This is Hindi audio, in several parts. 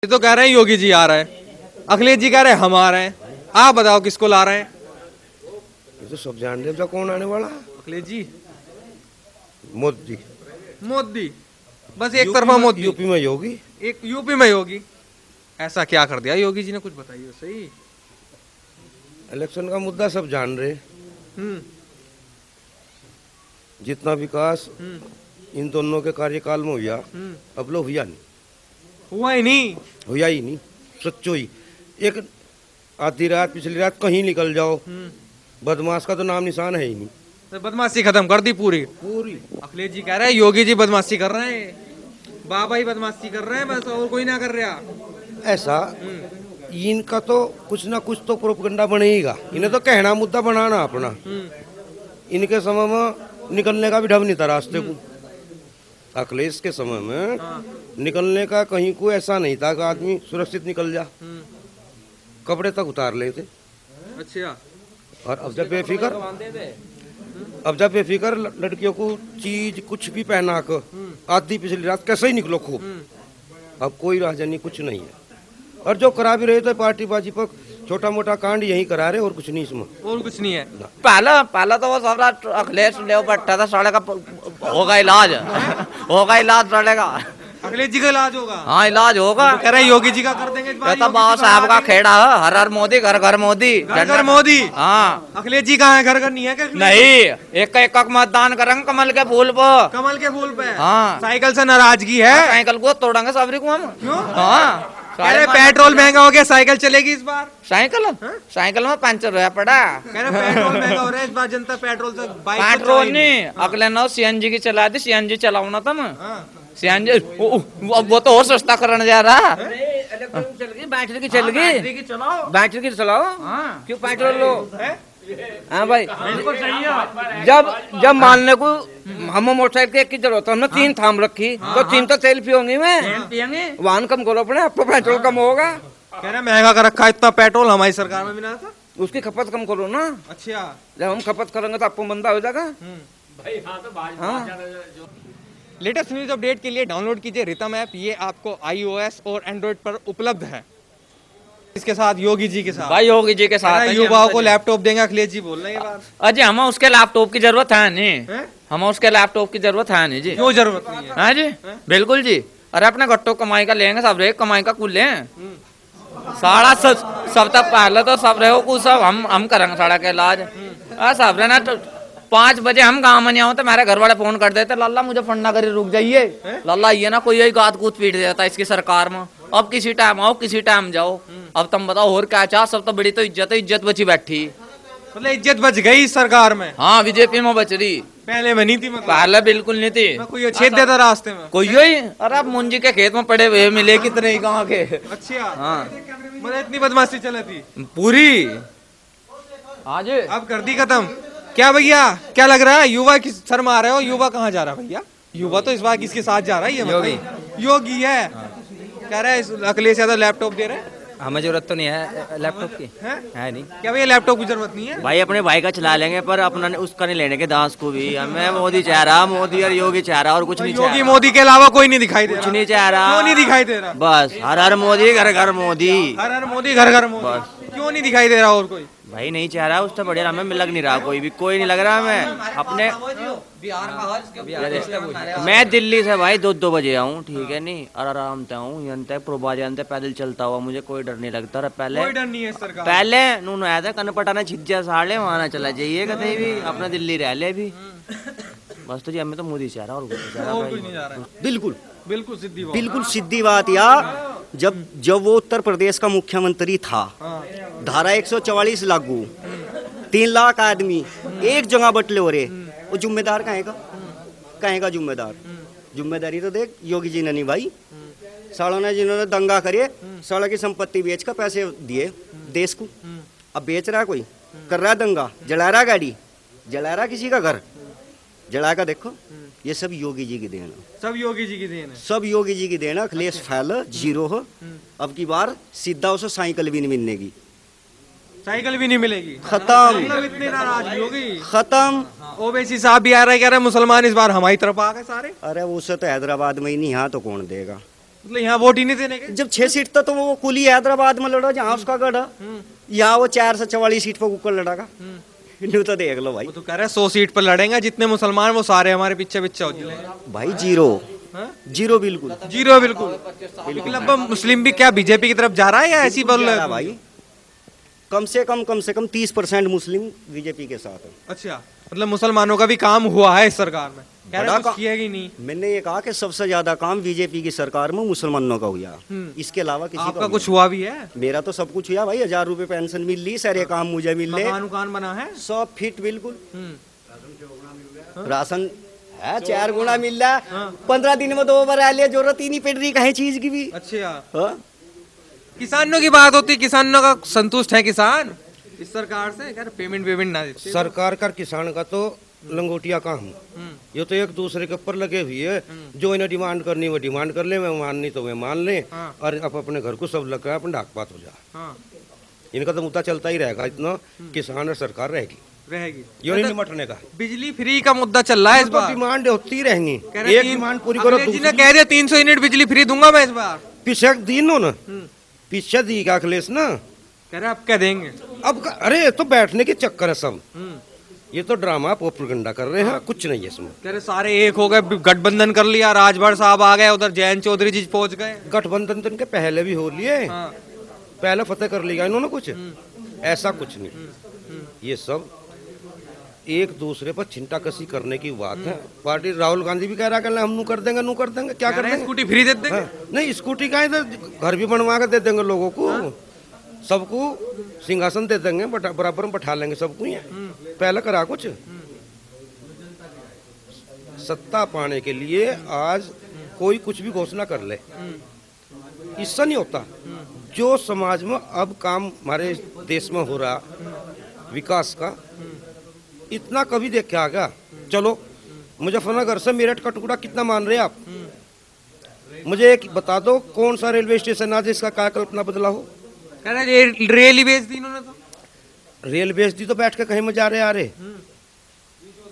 ये तो कह रहे हैं योगी जी आ रहे हैं, अखिलेश जी कह रहे हैं हम आ रहे हैं। आप बताओ किसको ला रहे हैं? ये तो सब जान रहे कौन आने वाला है। अखिलेश जी, मोदी। मोदी, बस एक तरफा मोदी। यूपी में योगी। एक यूपी में योगी, ऐसा क्या कर दिया योगी जी ने, कुछ बताइए सही। इलेक्शन का मुद्दा सब जान रहे। जितना विकास इन दोनों के कार्यकाल में हुआ, अब लोग हुआ नहीं, हुआ ही नहीं, हुआ ही नहीं। सच्चो ही एक आधी रात पिछली रात कहीं निकल जाओ, बदमाश का तो नाम निशान है ही नहीं। तो बदमाशी खत्म कर दी पूरी। अखिलेश जी कह रहे हैं योगी जी बदमाशी कर रहे हैं, बाबा ही बदमाशी कर रहे हैं, बस और कोई ना कर रहा। ऐसा इनका तो कुछ ना कुछ तो प्रोपगंडा बनेगा। इन्हें तो कहना मुद्दा बनाना अपना। इनके समय में निकलने का भी ढंग नहीं था रास्ते को। अखिलेश के समय में निकलने का कहीं को ऐसा नहीं था कि आदमी सुरक्षित निकल जा, कपड़े तक उतार लेते। अच्छा। और अब जब बेफिक्र लड़कियों को चीज कुछ भी पहना कर आधी पिछली रात कैसे ही निकलो खूब। अब कोई राजनीति कुछ नहीं है, और जो करा भी रहे थे पार्टी बाजी पर छोटा मोटा कांड यही करा रहे, और कुछ नहीं इसमें, और कुछ नहीं है। पहला तो वो सब अखिलेश ले बैठा था, साले का होगा इलाज, होगा इलाज साले का। अखिलेश जी का इलाज होगा? हाँ इलाज होगा। कह रहे हैं योगी जी का कर देंगे। कहता बाबा साहब का खेड़ा है, हर हर मोदी घर घर मोदी, घर घर मोदी। हाँ अखिलेश जी कहाँ है? घर घर नहीं है क्या? नहीं, एक मतदान करेंगे कमल के फूल पर, कमल के फूल पे। हाँ। साइकिल से नाराजगी है? साइकिल को तोड़ेंगे सबरी को हम। क्यों? हाँ अरे पेट्रोल महंगा हो गया, साइकिल चलेगी इस बार? साइकिल में पंचर हुआ पड़ा। कह रहे पेट्रोल महंगा हो रहा है इस बार, जनता पेट्रोल से बाइक पेट्रोल नहीं, अगले ना सीएनजी की चला दी, सीएनजी चलाऊ ना तुम। सीएनजी वो तो और सस्ता करने जा रहा। बैटरी की चल गई, बैटरी की चलाओ। क्यों पेट्रोल लो? हाँ भाई, जब मानने को हम मोटरसाइकिल के एक की जरूरत है, हमने 3 थाम रखी, तो 3 तो तेल पियोंगी मैं। वाहन कम करो अपने, अब तो पेट्रोल कम होगा। कह रहे महंगा कर रखा है इतना पेट्रोल, हमारी सरकार में मिला था। उसकी खपत कम करो ना। अच्छा, जब हम खपत करेंगे तो आपको मंदा हो जाएगा। लेटेस्ट न्यूज अपडेट के लिए डाउनलोड कीजिए रितम ऐप। ये आपको iOS और एंड्रॉइड पर उपलब्ध है। इसके साथ योगी जी के साथ, भाई योगी जी के साथ युवाओं को लैपटॉप देंगे, अखिलेश जी बोल रहे हैं ये बात। अजय हमें उसके लैपटॉप की जरूरत है नहीं, हमें उसके लैपटॉप की जरूरत है नहीं जी। क्यों जरूरत नहीं है? हाँ जी, बिल्कुल जी। अरे अपने घट्टो कमाई का लेंगे, सब रे कमाई का कुल लें सारा सब तक पहले तो सब रहे को सब हम करेंगे साड़ा का इलाज। सब रहे ना तो 5 बजे हम गाँव में नहीं आओ तो मेरे घर वाले फोन कर देते, लल्ला मुझे फंडा करे रुक जाइए, लल्ला ये ना कोई यही गात कूद पीट देता इसकी सरकार में। अब किसी टाइम आओ किसी टाइम जाओ, अब तुम बताओ और क्या चाह। सब तो बड़ी तो इज्जत बची बैठी, मतलब इज्जत बच गई सरकार में। हाँ बीजेपी में बच रही, पहले में नहीं थी। मतलब पहले बिल्कुल नहीं थी। कोई छेद देता रास्ते में कोई ही। अरे अब मुंजी के खेत में पड़े हुए मिले कितने गाँव के। अच्छा, हाँ मतलब इतनी बदमाशी चली थी पूरी। हाँ जी, अब कर दी खत्म। क्या भैया, क्या लग रहा है युवा की सर मार रहे हो? युवा कहाँ जा रहा है भैया? युवा तो इस बार किसके साथ जा रहा है? ये योगी है। कह रहे हैं अखिलेश यादव लैपटॉप दे रहे हैं। हमें जरूरत तो नहीं है लैपटॉप की, है नहीं। क्या भैया लैपटॉप की जरूरत नहीं है? भाई अपने भाई का चला लेंगे, पर अपना उसका नहीं लेने के दास को भी। हमें मोदी चाह रहा, मोदी और योगी चाह रहा, और कुछ नहीं चाह रहा। योगी मोदी के अलावा कोई नहीं दिखाई दे रहा। कुछ नहीं चाह रहा। क्यों नहीं दिखाई दे रहा? बस हर हर मोदी घर घर मोदी, हर हर मोदी घर घर मोदी। क्यों नहीं दिखाई दे रहा और कोई? भाई नहीं चाह रहा, उससे बढ़िया हमें लग नहीं रहा, कोई नहीं लग रहा हमें अपने। मैं दिल्ली से भाई 2 बजे आऊँ, ठीक है नहीं, और आराम से आऊँ यहाँ तक पैदल चलता हुआ, मुझे कोई डर नहीं लगता। पहले कोई डर नहीं है सरकार। पहले नून आया था कनपटाना छिज्जा साड़े वहां चला जाइए कहीं भी, अपना दिल्ली रह ले भी बस। तो जी हमें तो मोदी चाह रहा और कुछ नहीं चाह रहा। बिल्कुल बिल्कुल सीधी बात यार। जब वो उत्तर प्रदेश का मुख्यमंत्री था, धारा 144 लागू, 3 लाख आदमी एक जगह बटले हो रहे, वो जिम्मेदार कहेगा जिम्मेदार? जिम्मेदारी तो देख योगी जी ने नहीं भाई। सालों ने जिन्होंने दंगा करे, सालों की संपत्ति बेच कर पैसे दिए देश को। अब बेच रहा कोई, कर रहा दंगा, जला रहा गाड़ी, जला रहा किसी का घर, जला कर देखो। ये सब योगी जी की देन है, सब योगी जी की देन है, सब योगी जी की देन है। अखिलेश फैल 0 हो। अब की बार सीधा उसे साइकिल भी नहीं मिलने की, साइकिल भी नहीं मिलेगी। खत्म, मतलब इतनी नाराजगी होगी खत्म। ओवैसी साहब भी आ रहे, कह रहे मुसलमान इस बार हमारी तरफ आ गए सारे। अरे उसे तो हैदराबाद में ही नहीं, यहाँ तो कौन देगा? मतलब यहाँ वोट ही नहीं देने के। जब 6 सीट था तो वो कुली हैदराबाद में लड़ा जहाँ उसका गढ़ है, यहाँ वो 4 से 44 सीट पर कुकर लड़ागा। न्यू तो देख लो भाई। वो तो कह रहा है 100 सीट पर लड़ेंगे, जितने मुसलमान वो सारे हमारे पीछे पीछे हो जाएंगे। भाई जीरो, हाँ? जीरो बिल्कुल, जीरो बिल्कुल। मतलब मुस्लिम भी क्या बीजेपी की तरफ जा रहा है या ऐसी बोल रहे हैं? भाई कम से कम 30% मुस्लिम बीजेपी के साथ है। अच्छा, मतलब मुसलमानों का भी काम हुआ है इस सरकार में, कह रहे कुछ किया ही नहीं। मैंने ये कहा कि सबसे ज्यादा काम बीजेपी की सरकार में मुसलमानों का हुआ, इसके अलावा किसी आपका का कुछ हुआ भी है? मेरा तो सब कुछ हुआ भाई। 1000 रुपए पेंशन मिल रही, सारे काम मुझे मिल रहे, मकान बना है सब फिट बिल्कुल। राशन है 4 गुना मिल रहा है, 15 दिन में 2 बार आ लिया, जरूरत ही नहीं पड़ रही कहीं चीज की भी। अच्छा, किसानों की बात होती है, किसानों का संतुष्ट है किसान इस सरकार से? कह रहे पेमेंट ना देते सरकार का किसान का तो लंगोटिया काम, ये तो एक दूसरे के ऊपर लगे हुए है। जो इन्हें डिमांड करनी वो डिमांड कर ले, मैं माननी तो वे मान ले, और अब अपने घर को सब लगा अपन डाकपात हो जा। इनका तो मुद्दा चलता ही रहेगा, इतना किसान और सरकार रहेगी ये नहीं निपटने का। बिजली फ्री का मुद्दा चल रहा है इस बार, डिमांड होती रहेंगी, एक डिमांड पूरी करो। ने कह दिया 300 यूनिट बिजली फ्री दूंगा मैं इस बार। पीछे दिन हो ना, पीछे दी का अखिलेश ना, कह रहे अब क्या देंगे अब। अरे तो बैठने के चक्कर है सब, ये तो ड्रामा प्रोपेगेंडा कर रहे हैं, कुछ नहीं है इसमें। कह रहे सारे एक हो गए, गठबंधन कर लिया, राजभर साहब आ गए, उधर जयंत चौधरी जी पहुंच गए। गठबंधन के पहले भी हो लिए, पहले फतेह कर लिया इन्होंने, कुछ ऐसा कुछ नहीं। ये सब एक दूसरे पर छिंटाकसी करने की बात है। पार्टी राहुल गांधी भी कह रहा है हम नू कर देंगे, नू कर देंगे, क्या कर देंगे? स्कूटी फ्री दे देंगे। नहीं स्कूटी का इधर घर भी बनवा कर दे देंगे लोगों को, सबको सिंहासन दे देंगे, बराबर में बैठा लेंगे सबको। पहले करा कुछ सत्ता पाने के लिए आज कोई कुछ भी घोषणा कर ले, इससे नहीं होता। जो समाज में अब काम हमारे देश में हो रहा विकास का, इतना कभी देख के आ गया। चलो मुजफ्फरनगर से मेरठ का टुकड़ा कितना मान रहे आप? मुझे एक बता दो कौन सा रेलवे स्टेशन आज इसका क्या कल्पना बदला हो? कह रहे रेल ही बेच दी इन्होंने तो। रेल बेच दी तो बैठ के कहीं में जा रहे आ रहे,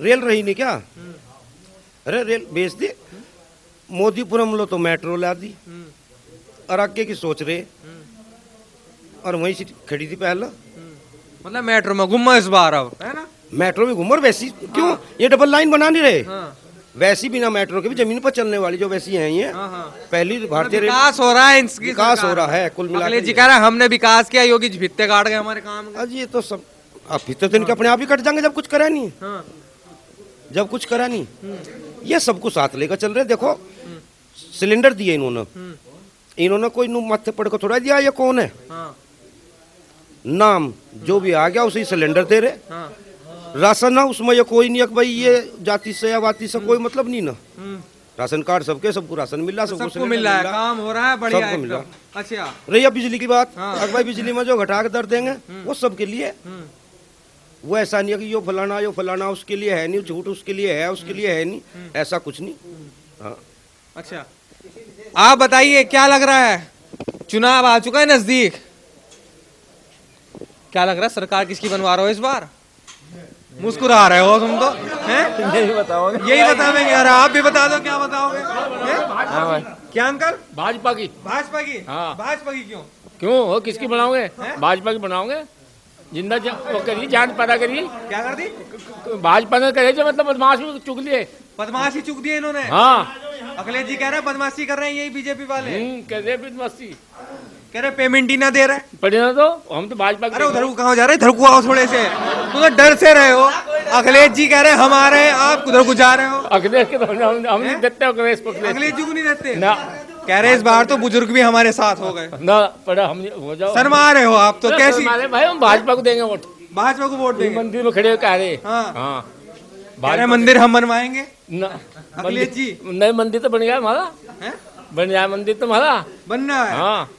रेल रही नहीं क्या? अरे रेल बेच दी, मोदीपुरम लो तो मेट्रो ला दी, और आगे की सोच रहे, और वहीं से खड़ी थी पहले। मतलब मेट्रो में घूमा इस बार अब, है ना? मेट्रो में घूमर वैसी क्यों? ये डबल लाइन बना नहीं रहे, वैसी बिना मेट्रो के भी जमीन पर चलने वाली जो वैसी है ये पहली भारतीय रेल। विकास हो रहा है, विकास हो रहा है कुल मिलाकर। जी कह रहा है हमने विकास किया, योगी जी भित्ते काट गए हमारे काम। आज ये तो सब अब भित्ते तो इनके अपने आप ही कट जाएंगे जब कुछ करा नहीं, जब कुछ करा नहीं। ये सबको साथ लेकर चल रहे। देखो सिलेंडर दिए इन्होंने कोई माथे पड़ को थोड़ा दिया, ये कौन है? नाम जो भी आ गया उसे सिलेंडर दे रहे। राशन ना उसमें ये कोई नहीं है भाई ये जाति से या वाति से कोई मतलब नहीं ना। राशन कार्ड सबको राशन मिल रहा, सबको मिल रहा है, काम हो रहा है, बढ़िया सबको मिल रहा। अच्छा रही अब बिजली की बात, अब भाई बिजली में जो घटा के दर देंगे वो सबके लिए, वो ऐसा नहीं है कि यो फलाना उसके लिए है नहीं, झूठ उसके लिए है, उसके लिए है नहीं, ऐसा कुछ नहीं। हाँ अच्छा आप बताइए क्या लग रहा है, चुनाव आ चुका है नजदीक, क्या लग रहा है सरकार किसकी बनवा रहे हो इस बार? मुस्कुरा रहे हो तुम तो, हैं? यही बताओगे? यही बताओगे यार, आप भी बता दो क्या बताओगे? क्या अंकल? भाजपा की। भाजपा की? हाँ। भाजपा की क्यों हो किसकी बनाओगे? भाजपा की बनाओगे। जिंदा वो करिए, जान पैदा करिए। क्या कर दी? भाजपा ने करे जो मतलब बदमाश चुग लिए, बदमाशी चुक दी इन्होंने। हाँ अखिलेश जी कह रहे हैं बदमाशी कर रहे हैं यही बीजेपी वाले, कह रहे बदमाशी, कह रहे पेमेंट ही ना दे रहे। पढ़े ना तो हम तो भाजपा। अरे उधर को कहाँ जा रहे? इधर को आओ थोड़े से, तुम तो डर से रहे हो। अखिलेश जी कह रहे हैं हमारे, आप उधर को जा रहे हो। अखिलेश के तो हम नहीं देते, अखिलेश जी को नहीं देते ना। कह रहे इस बार तो बुजुर्ग भी हमारे साथ हो गए ना, पढ़ा हम हो जाओ। शर्मा रहे हो आप तो, कैसी? भाई हम भाजपा को देंगे वोट, भाजपा को वोट देंगे। मंदिर में खड़े कह रहे। हाँ मंदिर हम बनवाएंगे ना। अखिलेश जी नए मंदिर तो बन गया हमारा, बन गया मंदिर तो हमारा बनना है। हाँ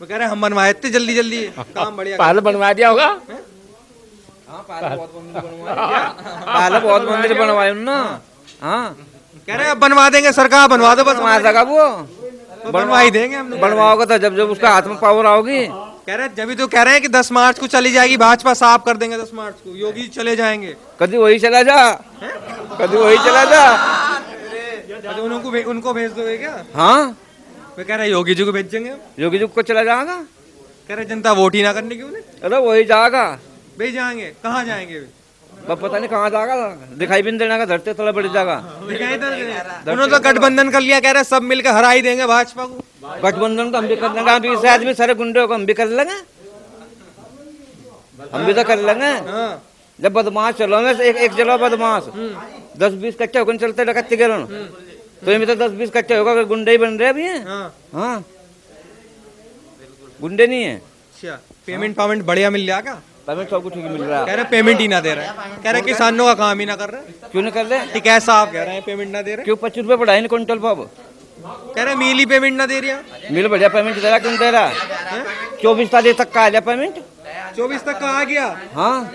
वो कह रहे हम बनवाए थे जल्दी काम बढ़िया। पहले बनवा दिया होगा। पहले बहुत मंदिर बनवाए ना। हाँ कह रहे अब बनवा देंगे, सरकार बनवा दो बस। वो बनवा ही देंगे हम। बनवाओगे तो जब उसका हाथ में पावर आओगी। कह रहे जब तो कह रहे हैं कि 10 मार्च को चली जाएगी भाजपा, साफ कर देंगे 10 मार्च को, योगी चले जाएंगे। कभी वही चला जा, कभी वही चला जा। उनको भेज दोगे क्या? हाँ वे कह रहे योगी जी को भेजेंगे हम। योगी जी को चला जाएगा। कह रहे जनता वोट ही ना करने की उन्हें। अरे वही जाएगा। भाई जाएंगे कहाँ जाएंगे वे? बस पता नहीं कहाँ जाएगा, दिखाई भी नहीं देना का, धरते थोड़ा बड़ी जगह। उन्होंने तो गठबंधन कर लिया, कह रहे सब मिलकर हरा ही देंगे भाजपा को। गठबंधन तो हम भी कर लेंगे, अभी इस आदमी सारे गुंडे को हम भी कर लेंगे, हम भी तो कर लेंगे। जब बदमाश चलो में एक जगह बदमाश 10-20 कच्चे होकर चलते डकैती करो, तो ये तो 10-20 कच्चे होगा, गुंडे ही बन रहे अभी हैं। हाँ गुंडे नहीं है। अच्छा पेमेंट बढ़िया मिल रहा क्या? पेमेंट सब कुछ मिल रहा है। कह रहे पेमेंट ही ना दे रहे, कह रहे किसानों का काम ही ना कर रहे। क्यों नहीं कर रहे? ठीक है साहब कह रहे हैं पेमेंट ना दे रहे। क्यों 25 रुपए बढ़ाए नहीं क्विंटल पाव? कह रहे मिल ही पेमेंट ना दे रही। मिल बढ़िया पेमेंट दे रहा, क्यों दे रहा? 24 तारीख तक का आ गया पेमेंट। 24 तक का आ गया। हाँ